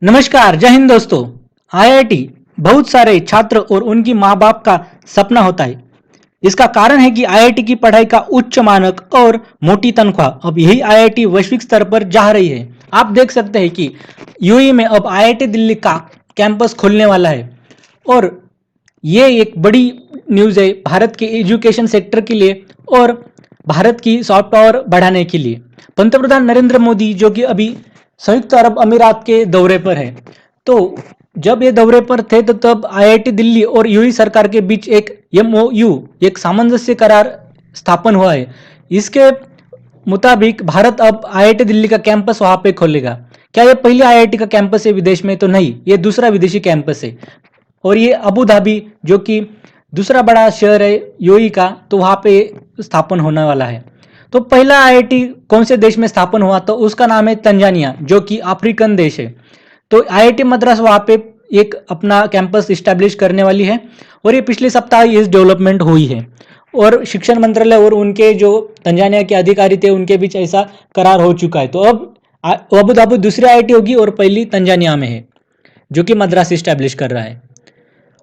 नमस्कार, जय हिंद दोस्तों। आईआईटी बहुत सारे छात्र और उनकी माँ बाप का सपना होता है। इसका कारण है कि आईआईटी की पढ़ाई का उच्च मानक और मोटी तनख्वाह। अब यही आईआईटी वैश्विक स्तर पर जा रही है। आप देख सकते हैं कि यूएई में अब आईआईटी दिल्ली का कैंपस खुलने वाला है और ये एक बड़ी न्यूज़ है भारत के एजुकेशन सेक्टर के लिए और भारत की सॉफ्ट पावर बढ़ाने के लिए। पंतप्रधान नरेंद्र मोदी जो कि अभी संयुक्त अरब अमीरात के दौरे पर है, तो जब ये दौरे पर थे तो तब आईआईटी दिल्ली और यूएई सरकार के बीच एक एमओयू एक सामंजस्य करार स्थापन हुआ है। इसके मुताबिक भारत अब आईआईटी दिल्ली का कैंपस वहां पे खोलेगा। क्या ये पहली आईआईटी का कैंपस है विदेश में? तो नहीं, ये दूसरा विदेशी कैंपस है और ये अबू धाबी जो कि दूसरा बड़ा शहर है यूएई का, तो वहां पे स्थापन होने वाला है। तो पहला आईआईटी कौन से देश में स्थापन हुआ? तो उसका नाम है तंजानिया, जो कि अफ्रीकन देश है। तो आईआईटी मद्रास वहां पे एक अपना कैंपस इस्टेब्लिश करने वाली है और ये पिछले सप्ताह इस डेवलपमेंट हुई है और शिक्षण मंत्रालय और उनके जो तंजानिया के अधिकारी थे उनके बीच ऐसा करार हो चुका है। तो अब अबू धाबी दूसरी आईआईटी होगी और पहली तंजानिया में है जो कि मद्रास इस्टेब्लिश कर रहा है।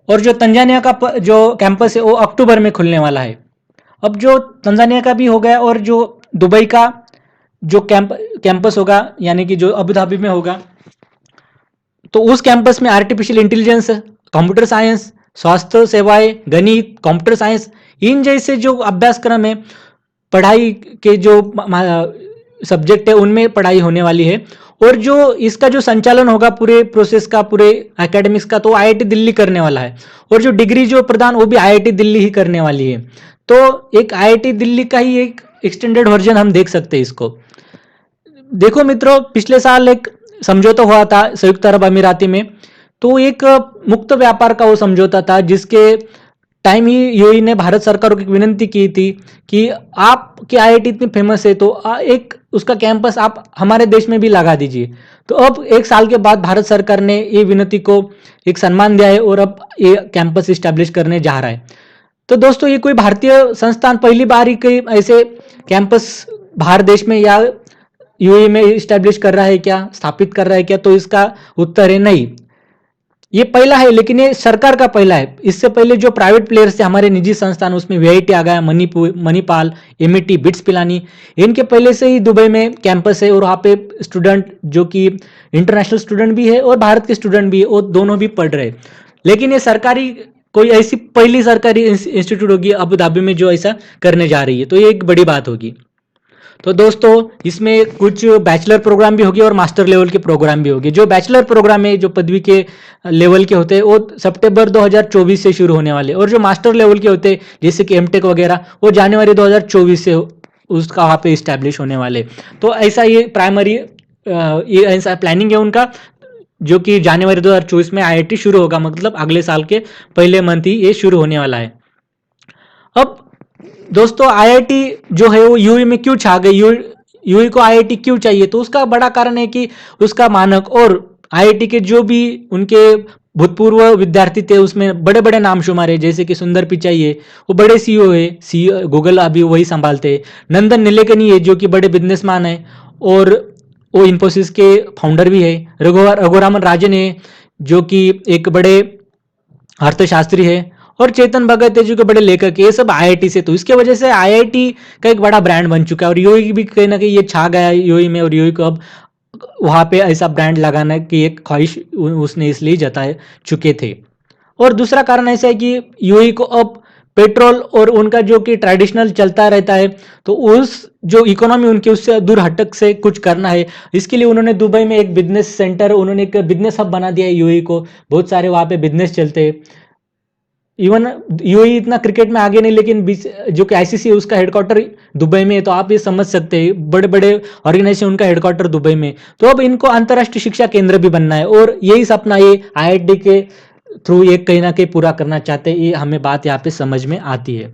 और जो तंजानिया का जो कैंपस है वो अक्टूबर में खुलने वाला है। अब जो तंजानिया का भी हो गया और जो दुबई का जो कैंपस होगा यानी कि जो अबू धाबी में होगा, तो उस कैंपस में आर्टिफिशियल इंटेलिजेंस, कंप्यूटर साइंस, स्वास्थ्य सेवाएं, गणित, कंप्यूटर साइंस, इन जैसे जो अभ्यासक्रम है, पढ़ाई के जो सब्जेक्ट है उनमें पढ़ाई होने वाली है। और जो इसका जो संचालन होगा पूरे प्रोसेस का, पूरे एकेडमिक्स का, तो आईआईटी दिल्ली करने वाला है और जो डिग्री जो प्रदान वो भी आईआईटी दिल्ली ही करने वाली है। तो एक आईआईटी दिल्ली का ही एक एक्सटेंडेड वर्जन हम देख सकते हैं इसको। देखो मित्रों, पिछले साल एक समझौता हुआ था संयुक्त अरब अमीराती में, तो एक मुक्त व्यापार का वो समझौता था जिसके टाइम ही यूएई ने भारत सरकार को एक विनंती की थी कि आपकी आईआईटी इतनी फेमस है तो एक उसका कैंपस आप हमारे देश में भी लगा दीजिए। तो अब एक साल के बाद भारत सरकार ने ये विनती को एक सम्मान दिया है और अब ये कैंपस इस्टेब्लिश करने जा रहा है। तो दोस्तों, ये कोई भारतीय संस्थान पहली बार ही कोई ऐसे कैंपस बाहर देश में या यूएई में इस्टेब्लिश कर रहा है क्या, स्थापित कर रहा है क्या? तो इसका उत्तर है नहीं, ये पहला है, लेकिन ये सरकार का पहला है। इससे पहले जो प्राइवेट प्लेयर्स थे हमारे निजी संस्थान, उसमें वीआईटी आ गया, मणिपाल, एमईटी, बिट्स पिलानी, इनके पहले से ही दुबई में कैंपस है और वहाँ पे स्टूडेंट जो कि इंटरनेशनल स्टूडेंट भी है और भारत के स्टूडेंट भी है, वो दोनों भी पढ़ रहे। लेकिन ये सरकारी कोई ऐसी पहली सरकारी इंस्टीट्यूट होगी अबू धाबी में जो ऐसा करने जा रही है, तो ये एक बड़ी बात होगी। तो दोस्तों, इसमें कुछ बैचलर प्रोग्राम भी होगी और मास्टर लेवल के प्रोग्राम भी होंगे। जो बैचलर प्रोग्राम है, जो पदवी के लेवल के होते हैं, वो सितंबर 2024 से शुरू होने वाले, और जो मास्टर लेवल के होते हैं जैसे कि एमटेक वगैरह, वो जनवरी 2024 से उसका वहाँ पे इस्टेब्लिश होने वाले। तो ऐसा ये प्राइमरी ये ऐसा प्लानिंग है उनका, जो कि जनवरी 2024 में आईआईटी शुरू होगा, मतलब अगले साल के पहले मंथ ही ये शुरू होने वाला है। अब दोस्तों, आईआईटी जो है वो यूएई में क्यों छा गई, यूएई को आईआईटी क्यों चाहिए? तो उसका बड़ा कारण है कि उसका मानक और आईआईटी के जो भी उनके भूतपूर्व विद्यार्थी थे उसमें बड़े बड़े नाम शुमार है, जैसे कि सुंदर पिचाई है, वो बड़े सीईओ है, सीईओ गूगल अभी वही संभालते हैं। नंदन नीलेकनी है जो कि बड़े बिजनेसमैन है और वो इन्फोसिस के फाउंडर भी है। रघुरामन राजन है जो कि एक बड़े अर्थशास्त्री है, और चेतन भगत है जो कि बड़े लेखक है। ये सब आईआईटी से, तो इसके वजह से आईआईटी का एक बड़ा ब्रांड बन चुका है और यूएई भी कहीं ना कहीं ये छा गया है यूएई में, और यूएई को अब वहां पे ऐसा ब्रांड लगाने की एक ख्वाहिश उसने इसलिए जता चुके थे। और दूसरा कारण ऐसा है कि यूएई को अब पेट्रोल और उनका जो कि ट्रेडिशनल चलता रहता है, तो उस जो इकोनॉमी उनकी उससे दूर हटक से कुछ करना है। इसके लिए उन्होंने दुबई में एक बिजनेस सेंटर, उन्होंने एक बिजनेस हब बना दिया है यूएई को। बहुत सारे वहाँ पे बिजनेस चलते हैं। इवन यूएई इतना क्रिकेट में आगे नहीं, लेकिन जो कि आईसीसी है उसका हेडक्वार्टर दुबई में है, तो आप ये समझ सकते हैं बड़े बड़े ऑर्गेनाइजेशन उनका हेडक्वार्टर दुबई में। तो अब इनको अंतर्राष्ट्रीय शिक्षा केंद्र भी बनना है और यही सपना ये आईआईटी के थ्रू ये कहीं ना कहीं पूरा करना चाहते हैं। ये हमें बात यहाँ पे समझ में आती है।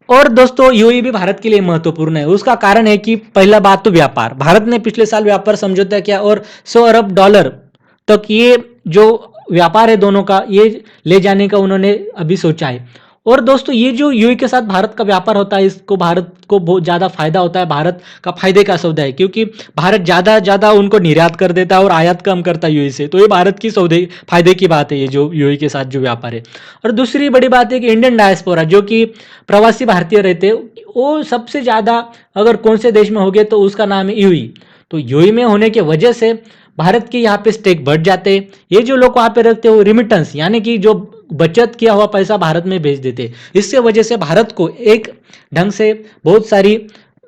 और दोस्तों, यूएई भी भारत के लिए महत्वपूर्ण है। उसका कारण है कि पहला बात तो व्यापार, भारत ने पिछले साल व्यापार समझौता किया और $100 अरब तक ये जो व्यापार है दोनों का, ये ले जाने का उन्होंने अभी सोचा है। और दोस्तों ये जो यूएई के साथ भारत का व्यापार होता है, इसको भारत को बहुत ज़्यादा फायदा होता है, भारत का फायदे का सौदा है, क्योंकि भारत ज़्यादा उनको निर्यात कर देता है और आयात कम करता है यूएई से। तो ये भारत की सौदे फायदे की बात है, ये जो यूएई के साथ जो व्यापार है। और दूसरी बड़ी बात है कि इंडियन डायस्पोरा जो कि प्रवासी भारतीय रहते हैं, वो सबसे ज़्यादा अगर कौन से देश में हो गए तो उसका नाम है यूएई। तो यूएई में होने की वजह से भारत के यहाँ पे स्टेक बढ़ जाते हैं। ये जो लोग वहाँ पे रखते हैं वो रिमिटेंस यानी कि जो बचत किया हुआ पैसा भारत में भेज देते। इससे वजह से भारत को एक ढंग से बहुत सारी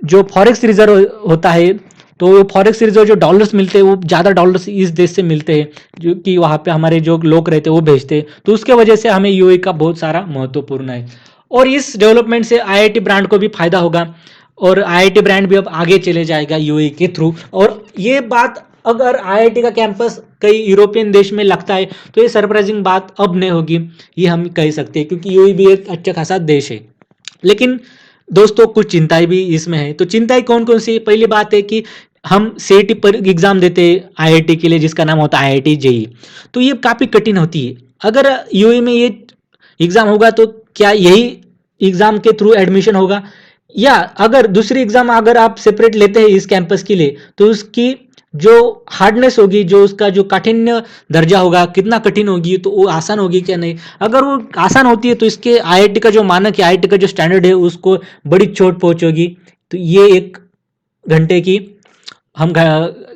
जो फॉरेक्स रिजर्व होता है, तो फॉरेक्स रिजर्व जो डॉलर्स मिलते हैं वो ज़्यादा डॉलर्स इस देश से मिलते हैं, जो कि वहाँ पे हमारे जो लोग रहते हैं वो भेजते हैं। तो उसके वजह से हमें यूएई का बहुत सारा महत्वपूर्ण है। और इस डेवलपमेंट से आईआईटी ब्रांड को भी फायदा होगा और आईआईटी ब्रांड भी अब आगे चले जाएगा यूएई के थ्रू। और ये बात अगर आईआईटी का कैंपस कई यूरोपियन देश में लगता है तो ये सरप्राइजिंग बात अब नहीं होगी, ये हम कह सकते हैं, क्योंकि यूएई भी एक अच्छा खासा देश है। लेकिन दोस्तों कुछ चिंताएं भी इसमें है। तो चिंताएं कौन कौन सी? पहली बात है कि हम सीईटी पर एग्जाम देते हैं आईआईटी के लिए, जिसका नाम होता है आईआईटी जेई। तो ये काफ़ी कठिन होती है। अगर यूएई में ये एग्ज़ाम होगा तो क्या यही एग्ज़ाम के थ्रू एडमिशन होगा, या अगर दूसरी एग्ज़ाम अगर आप सेपरेट लेते हैं इस कैंपस के लिए तो उसकी जो हार्डनेस होगी, जो उसका जो काठिन्य दर्जा होगा, कितना कठिन होगी, तो वो आसान होगी क्या नहीं। अगर वो आसान होती है तो इसके आईआईटी का जो मानक है, आईआईटी का जो स्टैंडर्ड है, उसको बड़ी चोट पहुंचेगी। तो ये एक घंटे की हम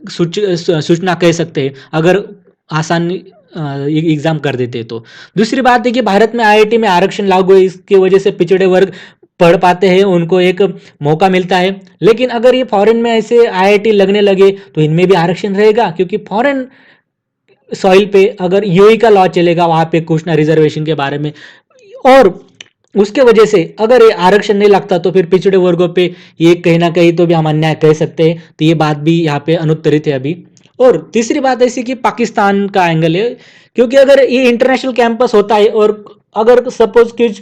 सूचना कह सकते हैं अगर आसान एग्जाम कर देते हैं तो। दूसरी बात है कि भारत में आईआईटी में आरक्षण लागू है, इसकी वजह से पिछड़े वर्ग पढ़ पाते हैं, उनको एक मौका मिलता है। लेकिन अगर ये फॉरेन में ऐसे आईआईटी लगने लगे तो इनमें भी आरक्षण रहेगा, क्योंकि फॉरेन सॉइल पे अगर यूएई का लॉ चलेगा वहाँ पे कुछ ना रिजर्वेशन के बारे में, और उसके वजह से अगर ये आरक्षण नहीं लगता तो फिर पिछड़े वर्गों पे ये कहीं ना कहीं तो भी हम अन्याय कह सकते हैं। तो ये बात भी यहाँ पे अनुत्तरित है अभी। और तीसरी बात ऐसी कि पाकिस्तान का एंगल है, क्योंकि अगर ये इंटरनेशनल कैंपस होता है और अगर सपोज कुछ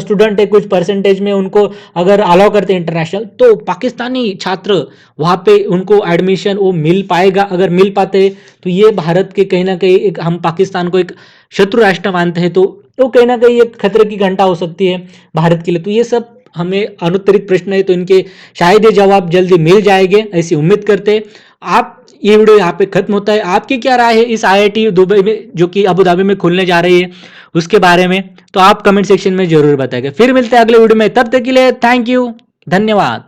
स्टूडेंट है कुछ परसेंटेज में उनको अगर अलाउ करते हैं इंटरनेशनल, तो पाकिस्तानी छात्र वहाँ पे उनको एडमिशन वो मिल पाएगा। अगर मिल पाते तो ये भारत के कहीं ना कहीं एक, हम पाकिस्तान को एक शत्रु राष्ट्र मानते हैं, तो कहीं ना कहीं एक खतरे की घंटा हो सकती है भारत के लिए। तो ये सब हमें अनुत्तरित प्रश्न है, तो इनके शायद ये जवाब जल्दी मिल जाएंगे, ऐसी उम्मीद करते हैं। आप ये वीडियो यहाँ पे खत्म होता है। आपकी क्या राय है इस आईआईटी दुबई में जो कि अबू धाबी में खुलने जा रही है उसके बारे में? तो आप कमेंट सेक्शन में जरूर बताएंगे। फिर मिलते हैं अगले वीडियो में, तब तक के लिए थैंक यू, धन्यवाद।